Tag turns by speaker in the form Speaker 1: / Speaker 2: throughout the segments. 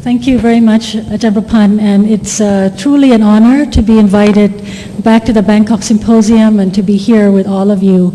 Speaker 1: Thank you very much, Ajahn Prapan, and it's truly an honor to be invited back to the Bangkok Symposium and to be here with all of you.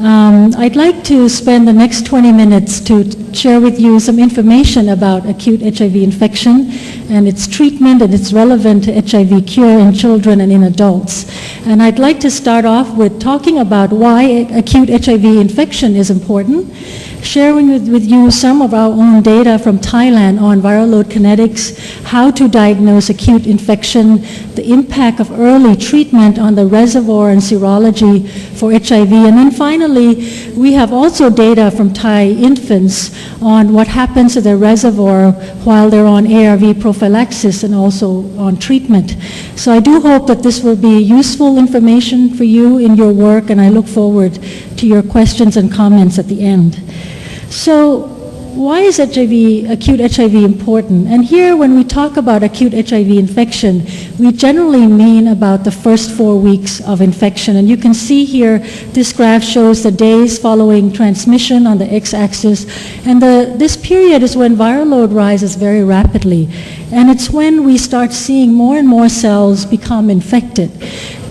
Speaker 1: I'd like to spend the next 20 minutes to share with you some information about acute HIV infection and its treatment and its relevant to HIV cure in children and in adults. And I'd like to start off with talking about why acute HIV infection is important, sharing with you some of our own data from Thailand on viral load kinetics, how to diagnose acute infection, the impact of early treatment on the reservoir and serology for HIV, and then finally, we have also data from Thai infants on what happens to their reservoir while they're on ARV prophylaxis and also on treatment. So I do hope that this will be useful information for you in your work, and I look forward to your questions and comments at the end. So why is acute HIV important? And here when we talk about acute HIV infection, we generally mean about the first 4 weeks of infection. And you can see here, this graph shows the days following transmission on the x-axis. And this period is when viral load rises very rapidly. And it's when we start seeing more and more cells become infected.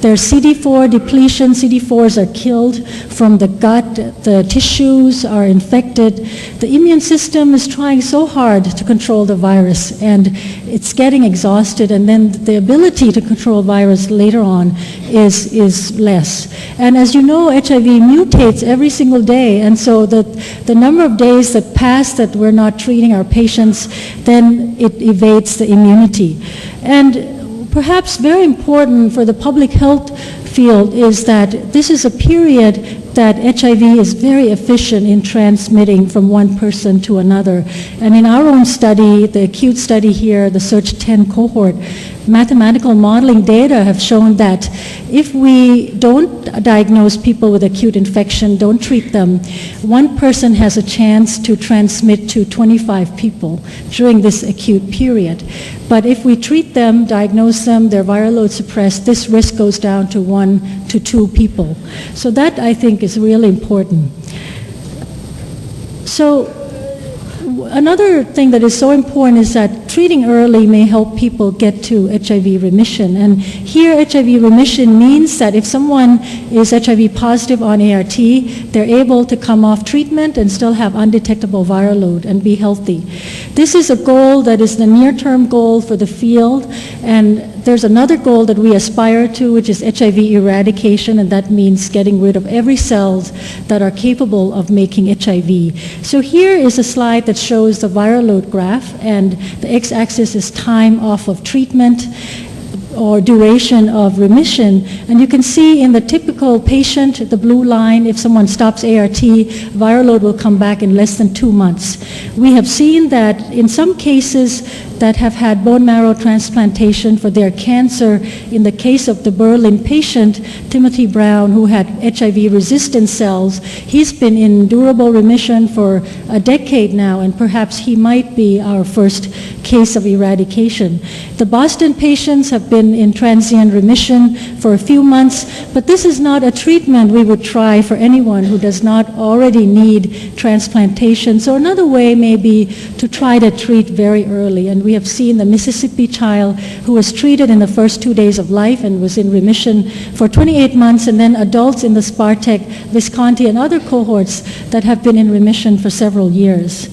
Speaker 1: There's CD4 depletion. CD4s are killed from the gut. The tissues are infected. The immune system is trying so hard to control the virus, and it's getting exhausted, and then the ability to control virus later on is less. And as you know, HIV mutates every single day, and so the number of days that pass that we're not treating our patients, then it evades the immunity. And perhaps very important for the public health field is that this is a period that HIV is very efficient in transmitting from one person to another. And in our own study, the acute study here, the SEARCH-10 cohort, mathematical modeling data have shown that if we don't diagnose people with acute infection, don't treat them, one person has a chance to transmit to 25 people during this acute period. But if we treat them, diagnose them, their viral load suppressed, this risk goes down to 1 to 2 people. So that, I think, is really important. So another thing that is so important is that treating early may help people get to HIV remission. And here HIV remission means that if someone is HIV positive on ART, they're able to come off treatment and still have undetectable viral load and be healthy. This is a goal that is the near-term goal for the field, and there's another goal that we aspire to, which is HIV eradication, and that means getting rid of every cells that are capable of making HIV. So here is a slide that shows the viral load graph, and the x-axis is time off of treatment or duration of remission. And you can see in the typical patient, the blue line, if someone stops ART, viral load will come back in less than 2 months. We have seen that in some cases that have had bone marrow transplantation for their cancer, in the case of the Berlin patient, Timothy Brown, who had HIV-resistant cells, he's been in durable remission for a decade now, and perhaps he might be our first case of eradication. The Boston patients have been in transient remission for a few months, but this is not a treatment we would try for anyone who does not already need transplantation. So another way may be to try to treat very early, and we have seen the Mississippi child who was treated in the first 2 days of life and was in remission for 28 months, and then adults in the Spartek, Visconti, and other cohorts that have been in remission for several years.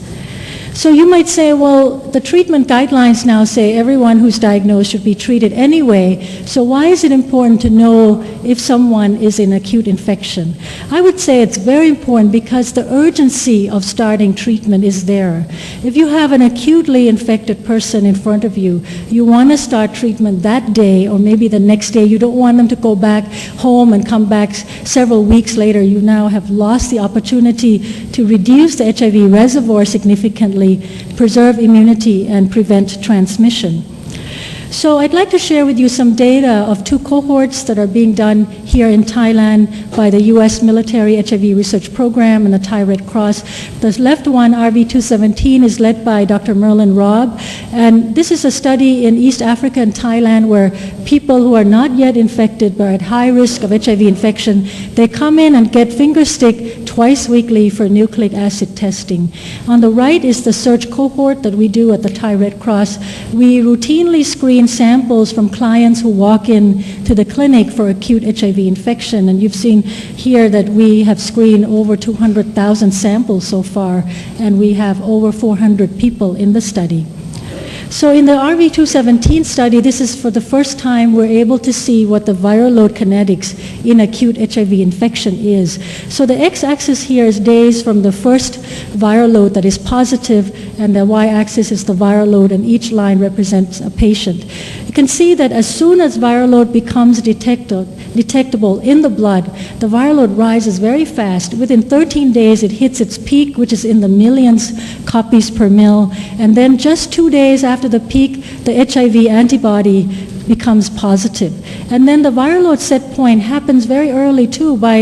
Speaker 1: So you might say, well, the treatment guidelines now say everyone who's diagnosed should be treated anyway, so why is it important to know if someone is in acute infection? I would say it's very important because the urgency of starting treatment is there. If you have an acutely infected person in front of you, you want to start treatment that day or maybe the next day. You don't want them to go back home and come back several weeks later. You now have lost the opportunity to reduce the HIV reservoir significantly, preserve immunity, and prevent transmission. So I'd like to share with you some data of 2 cohorts that are being done here in Thailand by the U.S. Military HIV Research Program and the Thai Red Cross. The left one, RV217, is led by Dr. Merlin Robb, and this is a study in East Africa and Thailand where people who are not yet infected but at high risk of HIV infection, they come in and get finger stick twice weekly for nucleic acid testing. On the right is the search cohort that we do at the Thai Red Cross. We routinely screen samples from clients who walk in to the clinic for acute HIV infection, and you've seen here that we have screened over 200,000 samples so far, and we have over 400 people in the study. So in the RV217 study, this is for the first time we're able to see what the viral load kinetics in acute HIV infection is. So the x-axis here is days from the first viral load that is positive, and the y-axis is the viral load, and each line represents a patient. You can see that as soon as viral load becomes detectable in the blood, the viral load rises very fast. Within 13 days, it hits its peak, which is in the millions copies per mil, and then just 2 days after the peak, the HIV antibody becomes positive. And then the viral load set point happens very early too. By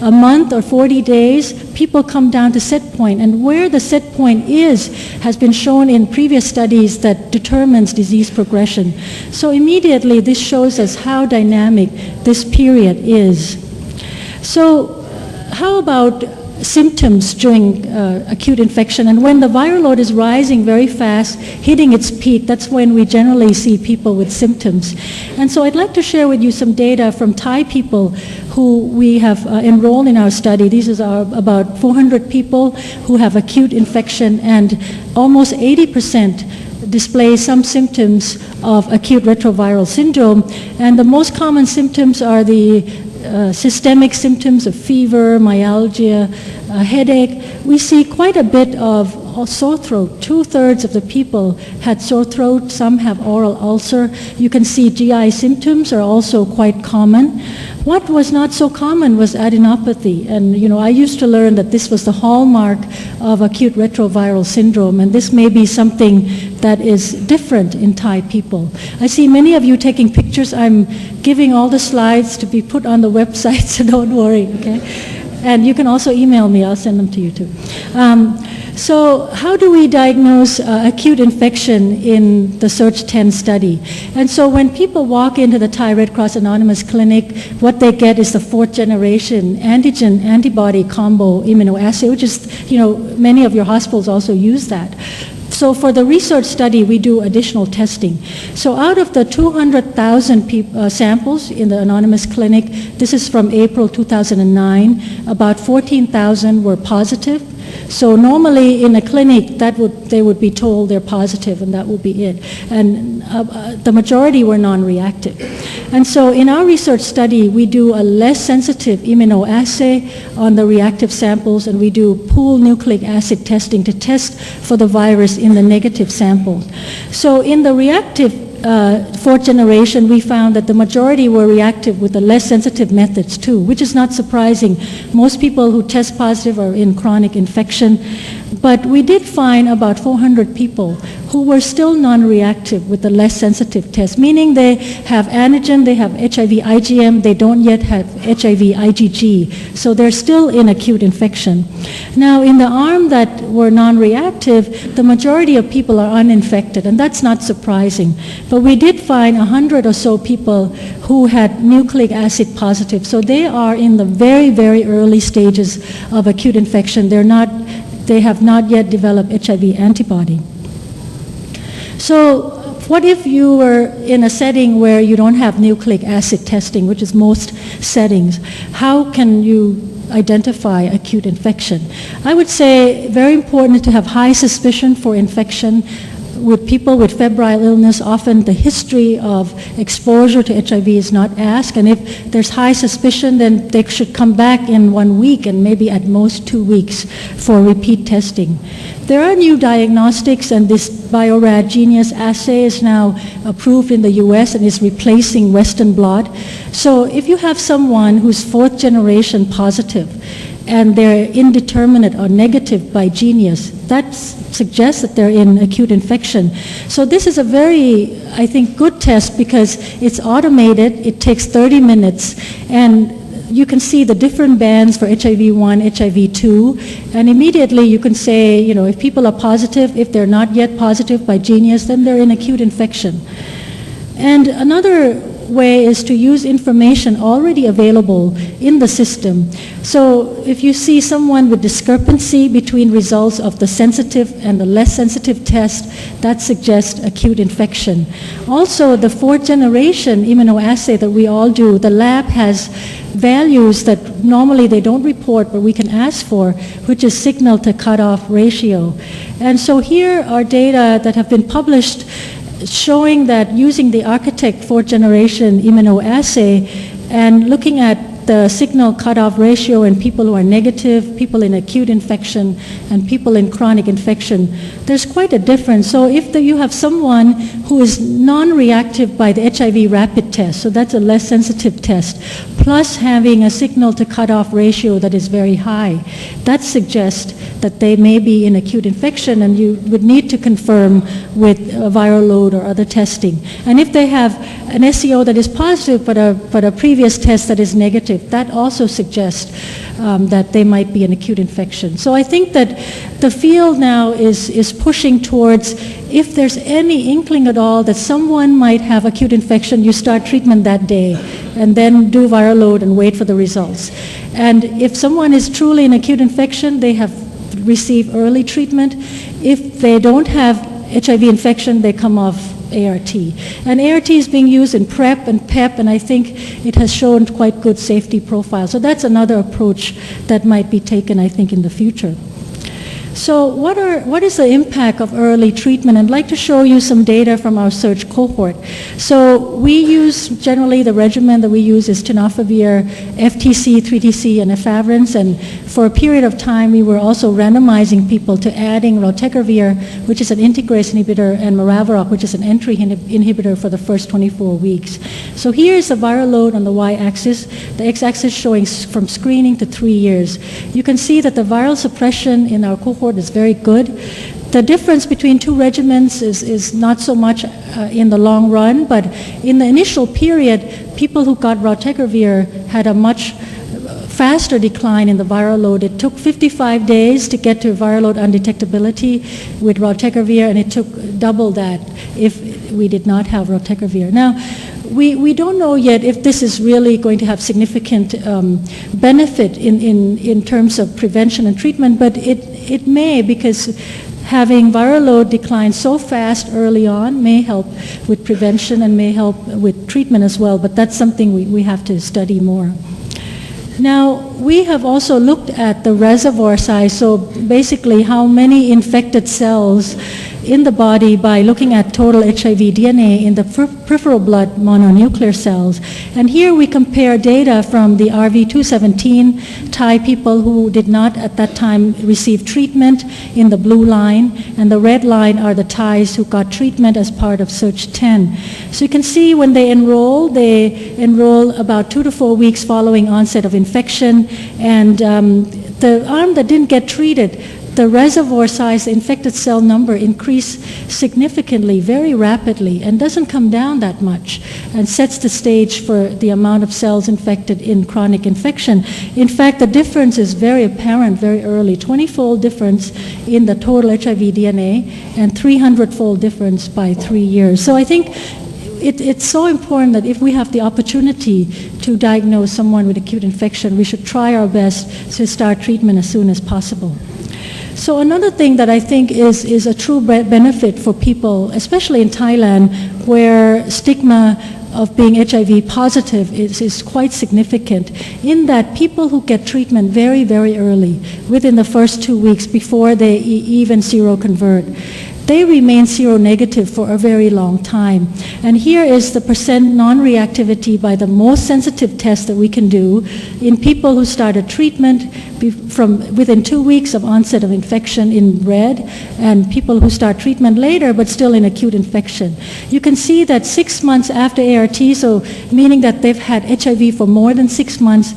Speaker 1: a month or 40 days, people come down to set point, and where the set point is has been shown in previous studies that determines disease progression. So immediately this shows us how dynamic this period is. So how about symptoms during acute infection? And when the viral load is rising very fast, hitting its peak, that's when we generally see people with symptoms. And so I'd like to share with you some data from Thai people who we have enrolled in our study. These are about 400 people who have acute infection, and almost 80% display some symptoms of acute retroviral syndrome. And the most common symptoms are the systemic symptoms of fever, myalgia, headache. We see quite a bit of sore throat. 2/3 of the people had sore throat, some have oral ulcer. You can see GI symptoms are also quite common. What was not so common was adenopathy, and I used to learn that this was the hallmark of acute retroviral syndrome, and this may be something that is different in Thai people. I see many of you taking pictures. I'm giving all the slides to be put on the website, so don't worry, okay? And you can also email me, I'll send them to you too. So how do we diagnose acute infection in the SEARCH-10 study? And so when people walk into the Thai Red Cross Anonymous Clinic, what they get is the 4th generation antigen-antibody combo immunoassay, which is, many of your hospitals also use that. So for the research study, we do additional testing. So out of the 200,000 samples in the anonymous clinic, this is from April 2009, about 14,000 were positive. So normally in a clinic, they would be told they're positive, and that would be it. And the majority were non-reactive. And so in our research study, we do a less sensitive immunoassay on the reactive samples, and we do pooled nucleic acid testing to test for the virus in the negative samples. So in the reactive 4th generation, we found that the majority were reactive with the less sensitive methods too, which is not surprising. Most people who test positive are in chronic infection. But we did find about 400 people who were still non-reactive with the less sensitive test, meaning they have antigen, they have HIV IgM, they don't yet have HIV IgG, so they're still in acute infection. Now, in the arm that were non-reactive, the majority of people are uninfected, and that's not surprising. But we did find 100 or so people who had nucleic acid positive, so they are in the very, very early stages of acute infection. They have not yet developed HIV antibody. So what if you were in a setting where you don't have nucleic acid testing, which is most settings? How can you identify acute infection? I would say very important to have high suspicion for infection. With people with febrile illness, often the history of exposure to HIV is not asked, and if there's high suspicion, then they should come back in 1 week and maybe at most 2 weeks for repeat testing. There are new diagnostics, and this Bio-Rad Genius assay is now approved in the US and is replacing Western blot. So if you have someone who's 4th generation positive and they're indeterminate or negative by Genius, that suggests that they're in acute infection. So this is a very, I think, good test because it's automated, it takes 30 minutes, and you can see the different bands for HIV-1, HIV-2, and immediately you can say, if people are positive, if they're not yet positive by Genius, then they're in acute infection. And another way is to use information already available in the system. So if you see someone with discrepancy between results of the sensitive and the less sensitive test, that suggests acute infection. Also, the fourth generation immunoassay that we all do, the lab has values that normally they don't report, but we can ask for, which is signal to cutoff ratio. And so here are data that have been published showing that using the Architect fourth generation immunoassay and looking at the signal cutoff ratio in people who are negative, people in acute infection, and people in chronic infection, there's quite a difference. So if you have someone who is non-reactive by the HIV rapid test, so that's a less sensitive test, plus having a signal to cutoff ratio that is very high, that suggests that they may be in acute infection, and you would need to confirm with a viral load or other testing. And if they have an SEO that is positive but a previous test that is negative, that also suggests that they might be an acute infection. So I think that the field now is pushing towards, if there's any inkling at all that someone might have acute infection, you start treatment that day and then do viral load and wait for the results. And if someone is truly in acute infection, they have received early treatment. If they don't have HIV infection, they come off ART. And ART is being used in PrEP and PEP, and I think it has shown quite good safety profile. So that's another approach that might be taken, I think, in the future. So what is the impact of early treatment? I'd like to show you some data from our search cohort. So we use, generally the regimen that we use is tenofovir, FTC, 3TC, and efavirenz, and for a period of time we were also randomizing people to adding raltegravir, which is an integrase inhibitor, and maraviroc, which is an entry inhibitor for the first 24 weeks. So here's the viral load on the y-axis, the x-axis showing from screening to 3 years. You can see that the viral suppression in our cohort is very good. The difference between two regimens is not so much in the long run, but in the initial period, people who got raltegravir had a much faster decline in the viral load. It took 55 days to get to viral load undetectability with raltegravir, and it took double that if we did not have raltegravir. Now, we don't know yet if this is really going to have significant benefit in terms of prevention and treatment, but it may, because having viral load decline so fast early on may help with prevention and may help with treatment as well, but that's something we have to study more. Now, we have also looked at the reservoir size, so basically how many infected cells in the body by looking at total HIV DNA in the peripheral blood mononuclear cells. And here we compare data from the RV217 Thai people who did not at that time receive treatment in the blue line, and the red line are the Thais who got treatment as part of Search 10. So you can see when they enroll about 2 to 4 weeks following onset of infection, and the arm that didn't get treated, the reservoir size, the infected cell number, increased significantly, very rapidly, and doesn't come down that much, and sets the stage for the amount of cells infected in chronic infection. In fact, the difference is very apparent very early, 20-fold difference in the total HIV DNA, and 300-fold difference by 3 years. So I think it's so important that if we have the opportunity to diagnose someone with acute infection, we should try our best to start treatment as soon as possible. So another thing that I think is a true benefit for people, especially in Thailand, where stigma of being HIV positive is quite significant, in that people who get treatment very, very early, within the first 2 weeks before they even seroconvert, they remain seronegative for a very long time. And here is the percent non-reactivity by the most sensitive test that we can do in people who started treatment from within 2 weeks of onset of infection in red, and people who start treatment later but still in acute infection. You can see that 6 months after ART, so meaning that they've had HIV for more than 6 months,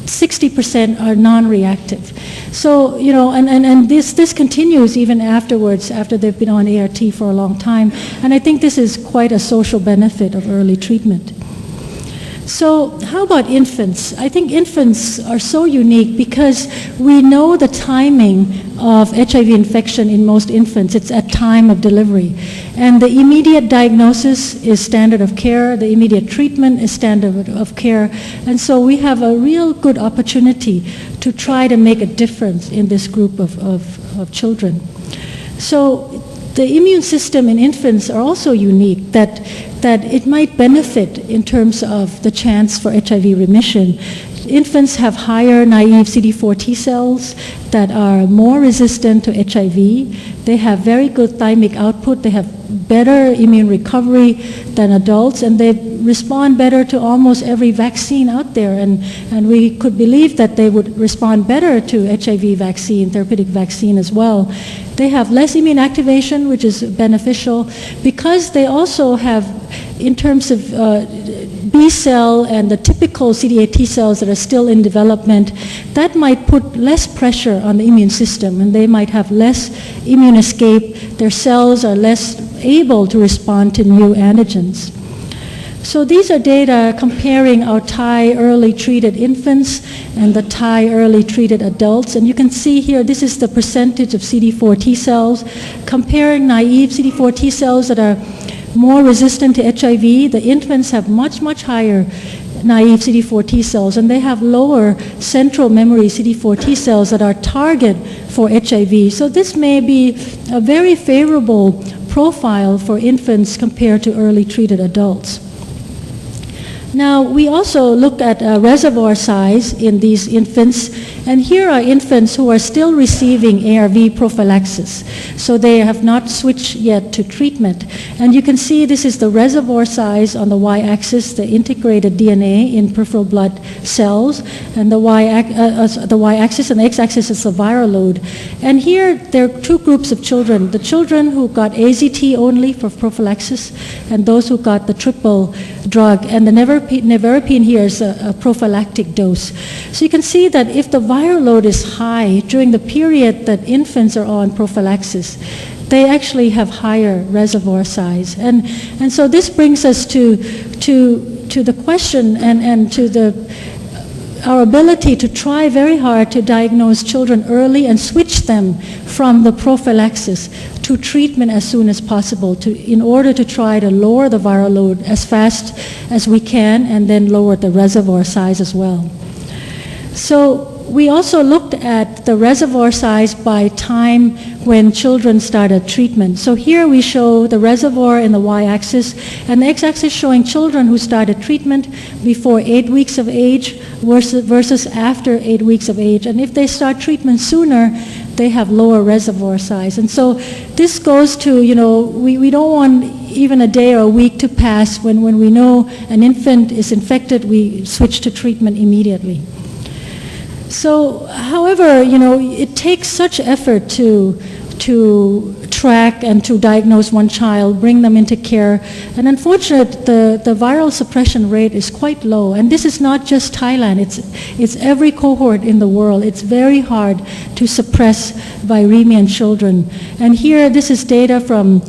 Speaker 1: 60% are non-reactive. So, you know, and this continues even afterwards, after they've been on ART for a long time. And I think this is quite a social benefit of early treatment. So how about infants? I think infants are so unique because we know the timing of HIV infection in most infants. It's at time of delivery. And the immediate diagnosis is standard of care. The immediate treatment is standard of care. And so we have a real good opportunity to try to make a difference in this group of children. So the immune system in infants are also unique, that it might benefit in terms of the chance for HIV remission. Infants have higher naive CD4 T cells that are more resistant to HIV. They have very good thymic output. They have better immune recovery than adults, and they respond better to almost every vaccine out there. And we could believe that they would respond better to HIV vaccine, therapeutic vaccine as well. They have less immune activation, which is beneficial, because they also have, in terms of B cell and the typical CD8 T cells that are still in development, that might put less pressure on the immune system, and they might have less immune escape. Their cells are less able to respond to new antigens. So these are data comparing our Thai early treated infants and the Thai early treated adults. And you can see here, this is the percentage of CD4 T cells, comparing naive CD4 T cells that are more resistant to HIV. The infants have much, much higher naive CD4 T cells, and they have lower central memory CD4 T cells that are target for HIV. So this may be a very favorable profile for infants compared to early treated adults. Now, we also look at reservoir size in these infants, and here are infants who are still receiving ARV prophylaxis. So they have not switched yet to treatment. And you can see this is the reservoir size on the y-axis, the integrated DNA in peripheral blood cells, and the y-axis and the x-axis is the viral load. And here there are two groups of children, the children who got AZT only for prophylaxis, and those who got the triple drug, and the nevirapine here is a prophylactic dose. So you can see that if the viral load is high during the period that infants are on prophylaxis, they actually have higher reservoir size. And so this brings us to the question and to our ability to try very hard to diagnose children early and switch them from the prophylaxis to treatment as soon as possible in order to try to lower the viral load as fast as we can and then lower the reservoir size as well. So we also looked at the reservoir size by time when children started treatment. So here we show the reservoir in the y-axis and the x-axis showing children who started treatment before 8 weeks of age versus after 8 weeks of age. And if they start treatment sooner, they have lower reservoir size. And so this goes to, we don't want even a day or a week to pass when we know an infant is infected, we switch to treatment immediately. So, however, it takes such effort to track and to diagnose one child, bring them into care, and unfortunately, the viral suppression rate is quite low. And this is not just Thailand; it's every cohort in the world. It's very hard to suppress viremia in children. And here, this is data from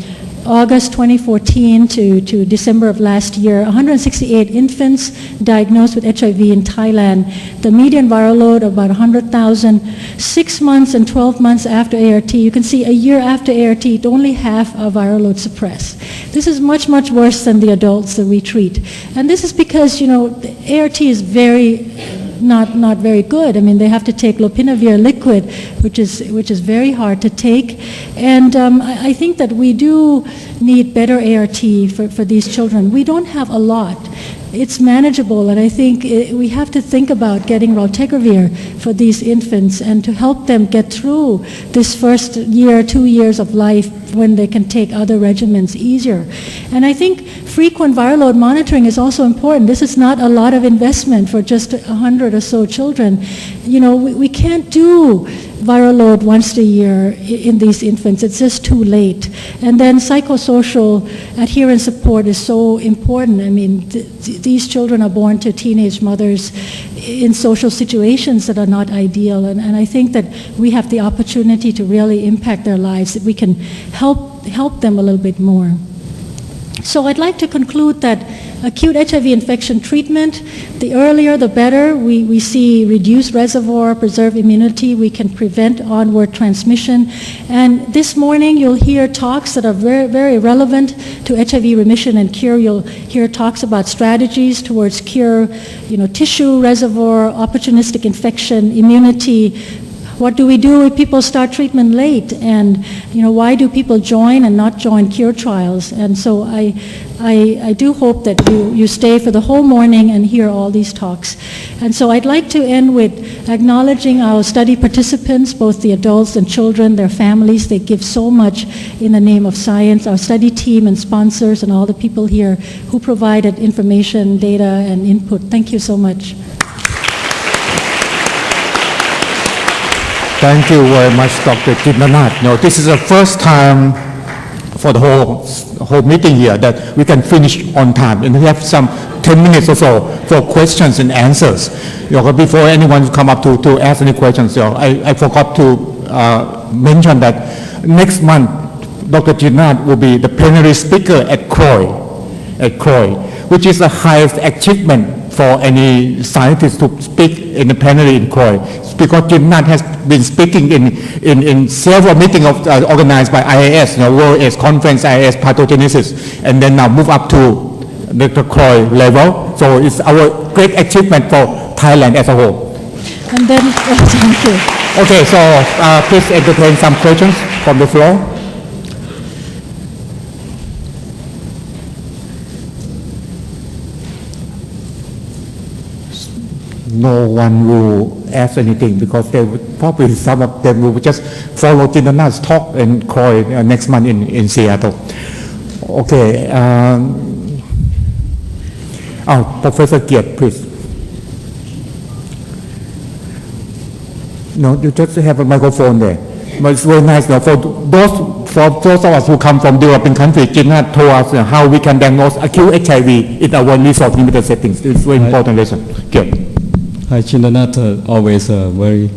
Speaker 1: August 2014 to December of last year, 168 infants diagnosed with HIV in Thailand. The median viral load of about 100,000. 6 months and 12 months after ART, you can see a year after ART, only half of viral load suppressed. This is much, much worse than the adults that we treat. And this is because, ART is not very good. I mean, they have to take lopinavir liquid, which is very hard to take. And I think that we do need better ART for these children. We don't have a lot. It's manageable, and I think we have to think about getting raltegravir for these infants and to help them get through this first year, 2 years of life when they can take other regimens easier. And I think frequent viral load monitoring is also important. This is not a lot of investment for just 100 or so children. We can't do viral load once a year in these infants. It's just too late. And then psychosocial adherence support is so important. I mean, these children are born to teenage mothers in social situations that are not ideal. And I think that we have the opportunity to really impact their lives, that we can help them a little bit more. So I'd like to conclude that acute HIV infection treatment, the earlier the better. We see reduced reservoir, preserved immunity. We can prevent onward transmission. And this morning you'll hear talks that are very, very relevant to HIV remission and cure. You'll hear talks about strategies towards cure, tissue reservoir, opportunistic infection, immunity. What do we do if people start treatment late? And why do people join and not join cure trials? And so I do hope that you stay for the whole morning and hear all these talks. And so I'd like to end with acknowledging our study participants, both the adults and children, their families. They give so much in the name of science. Our study team and sponsors and all the people here who provided information, data, and input. Thank you so much.
Speaker 2: Thank you very much, Dr. Jintanat. This is the first time for the whole meeting here that we can finish on time, and we have some 10 minutes or so for questions and answers. Before anyone come up to ask any questions, I forgot to mention that next month Dr. Jintanat will be the plenary speaker at CROI, which is the highest achievement for any scientist to speak in the plenary in CROI, because Jintanat has been speaking in several meetings organized by IAS, World AIDS Conference, IAS Pathogenesis, and then now move up to the CROI level. So it's our great achievement for Thailand as a whole.
Speaker 1: And then, thank you.
Speaker 2: Okay, so please entertain some questions from the floor. No one will ask anything because they would probably, some of them will just follow Jintanat's talk and call next month in Seattle. Okay. Professor Kiet, please. No, you just have a microphone there. But it's very nice. For those of us who come from developing countries, Jintanat told us how we can diagnose acute HIV in our resource limited settings. It's a very important lesson. Kiet.
Speaker 3: Hi, Jintanat, always a very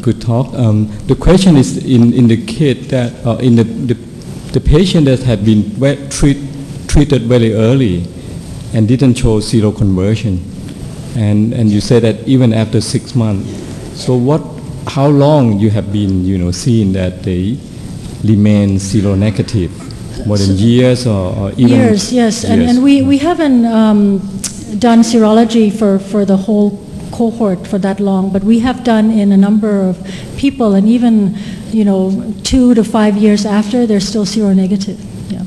Speaker 3: good talk. The question is in the kid that in the patient that had been treated very early and didn't show seroconversion, and you said that even after 6 months. So how long you have been seeing that they remain seronegative? More than years or even
Speaker 1: years? Yes, and we haven't done serology for the whole cohort for that long, but we have done in a number of people, and even 2 to 5 years after, they're still seronegative. Yeah.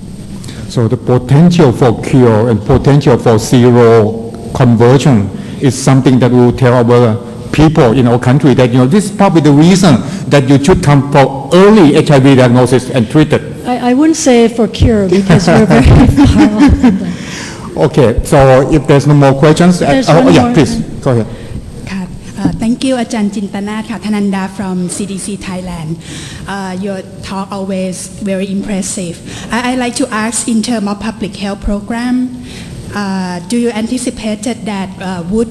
Speaker 2: So the potential for cure and potential for seroconversion is something that we will tell our people in our country that this is probably the reason that you should come for early HIV diagnosis and treat it.
Speaker 1: I wouldn't say for cure because we're very far off.
Speaker 2: Okay, so if there's no more questions, please go ahead.
Speaker 4: Thank you, Ajahn Jintanat, Thananda from CDC Thailand. Your talk always very impressive. I like to ask in terms of public health program, do you anticipate that would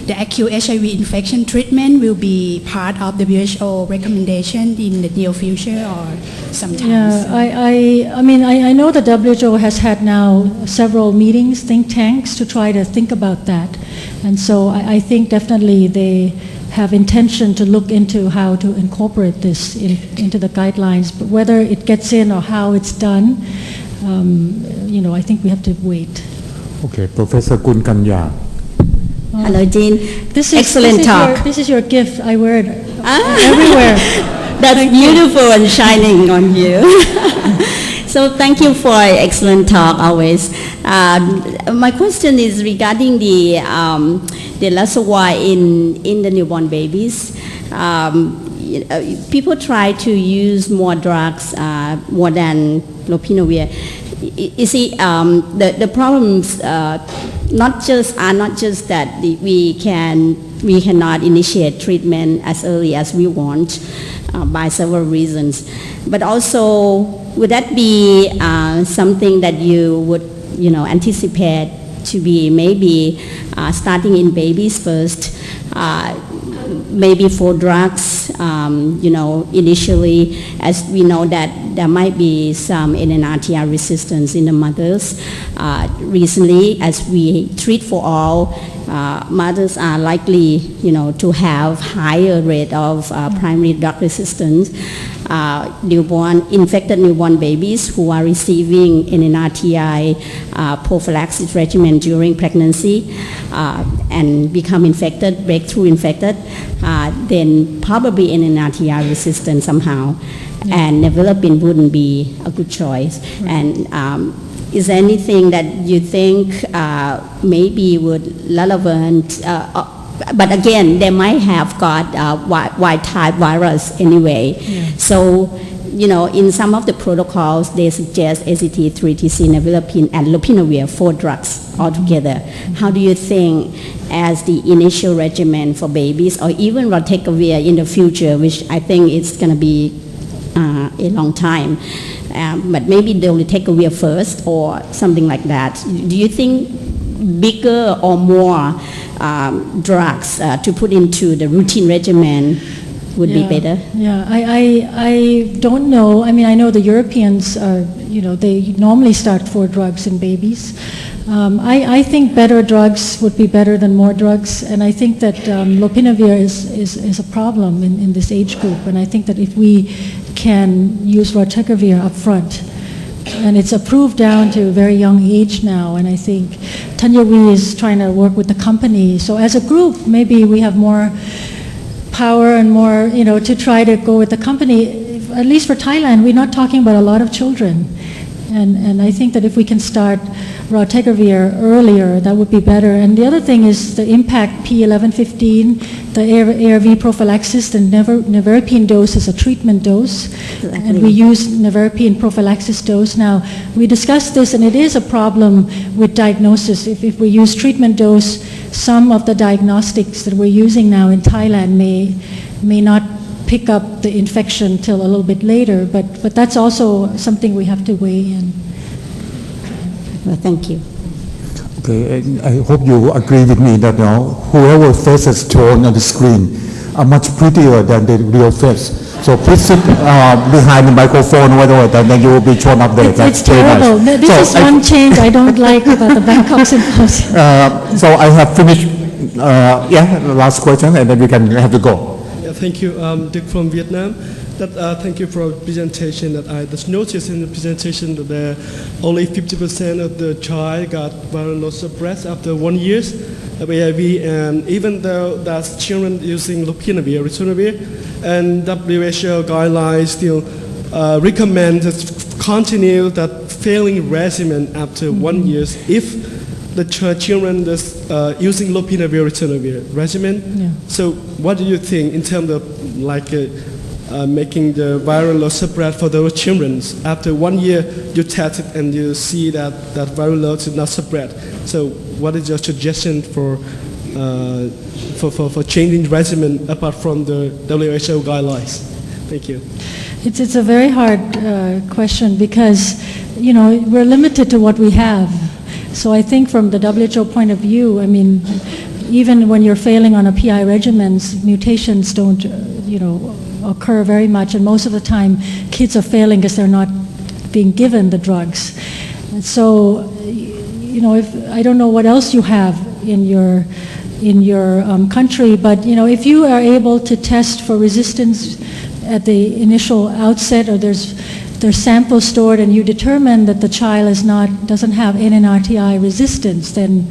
Speaker 4: the acute HIV infection treatment will be part of the WHO recommendation in the near future or sometimes?
Speaker 1: Yeah, I know the WHO has had now several meetings, think tanks, to try to think about that. And so I think definitely they have intention to look into how to incorporate this into the guidelines, but whether it gets in or how it's done, I think we have to wait.
Speaker 2: Okay, Professor Kun Kanya.
Speaker 5: Hello, Jean. Excellent talk.
Speaker 1: This is your gift. I wear it everywhere.
Speaker 5: That's beautiful and shining on you. So thank you for excellent talk always. My question is regarding the reservoir in the newborn babies. People try to use more drugs, more than lopinavir. You see, the problems not just that we cannot initiate treatment as early as we want by several reasons, but also would that be something that you would anticipate to be maybe starting in babies first, maybe for drugs, initially, as we know that there might be some NNRTI resistance in the mothers. Recently, as we treat for all, mothers are likely, to have higher rate of primary drug resistance. Infected newborn babies who are receiving NNRTI prophylaxis regimen during pregnancy and become infected, breakthrough infected, then probably NNRTI resistant somehow, and nevirapine wouldn't be a good choice. And is there anything that you think maybe would relevant? But again, they might have got wild type virus anyway. So, in some of the protocols, they suggest ACT, 3TC, nevirapine, and lopinavir, 4 drugs altogether. How do you think, as the initial regimen for babies, or even raltegravir in the future, which I think is going to be a long time, but maybe they'll raltegravir first or something like that. Do you think bigger or more drugs to put into the routine regimen would be better?
Speaker 1: Yeah, I don't know. I mean, I know the Europeans are, they normally start 4 drugs in babies. I think better drugs would be better than more drugs, and I think that lopinavir is a problem in this age group, and I think that if we can use raltegravir up front, and it's approved down to a very young age now, and I think Tanya Wee is trying to work with the company. So as a group, maybe we have more power and more, to try to go with the company. At least for Thailand, we're not talking about a lot of children. And I think that if we can start raltegravir earlier, that would be better. And the other thing is the impact P1115, the ARV prophylaxis, the nevirapine dose is a treatment dose. Exactly. And we use nevirapine prophylaxis dose. Now, we discussed this, and it is a problem with diagnosis. If we use treatment dose, some of the diagnostics that we're using now in Thailand may not pick up the infection till a little bit later, but that's also something we have to weigh in.
Speaker 5: Well, thank you.
Speaker 2: Okay, I hope you agree with me that whoever faces shown on the screen are much prettier than the real face. So please sit behind the microphone, whatever, and then you will be shown up there.
Speaker 1: It's terrible.
Speaker 2: Nice.
Speaker 1: This is one change I don't like about the Bangkok Symposium.
Speaker 2: So I have finished. Last question, and then we can have to go.
Speaker 6: Thank you, Dick from Vietnam. Thank you for the presentation. That I just noticed in the presentation that only 50% of the child got viral loss of breath after 1 year of AIV, and even though that's children using lopinavir, ritonavir, and WHO guidelines still recommend to continue that failing regimen after 1 year if the children that's using lopinavir, ritonavir regimen.
Speaker 1: Yeah.
Speaker 6: So what do you think in terms of making the viral load spread for those children? After 1 year, you test it and you see that viral load is not spread. So what is your suggestion for changing regimen apart from the WHO guidelines? Thank you.
Speaker 1: It's a very hard question because, we're limited to what we have. So I think from the WHO point of view, I mean, even when you're failing on a PI regimens, mutations don't, occur very much, and most of the time kids are failing because they're not being given the drugs. And so, if I don't know what else you have in your country, but if you are able to test for resistance at the initial outset, or there's samples stored, and you determine that the child doesn't have NNRTI resistance, then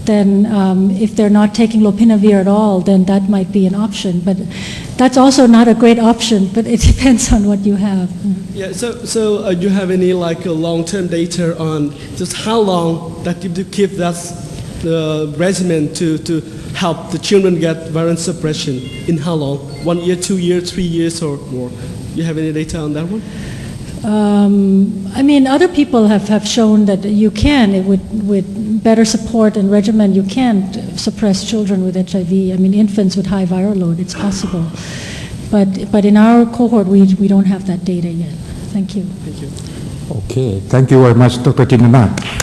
Speaker 1: if they're not taking lopinavir at all, then that might be an option. But that's also not a great option, but it depends on what you have.
Speaker 6: Yeah, so you have any long-term data on just how long that you keep that regimen to help the children get virus suppression? In how long? 1 year, 2 years, 3 years, or more? You have any data on that one?
Speaker 1: I mean, other people have shown that you can, with better support and regimen, you can suppress children with HIV. I mean, infants with high viral load, it's possible. But in our cohort, we don't have that data yet. Thank you.
Speaker 6: Thank you.
Speaker 2: Okay, thank you very much, Dr. Jintanat.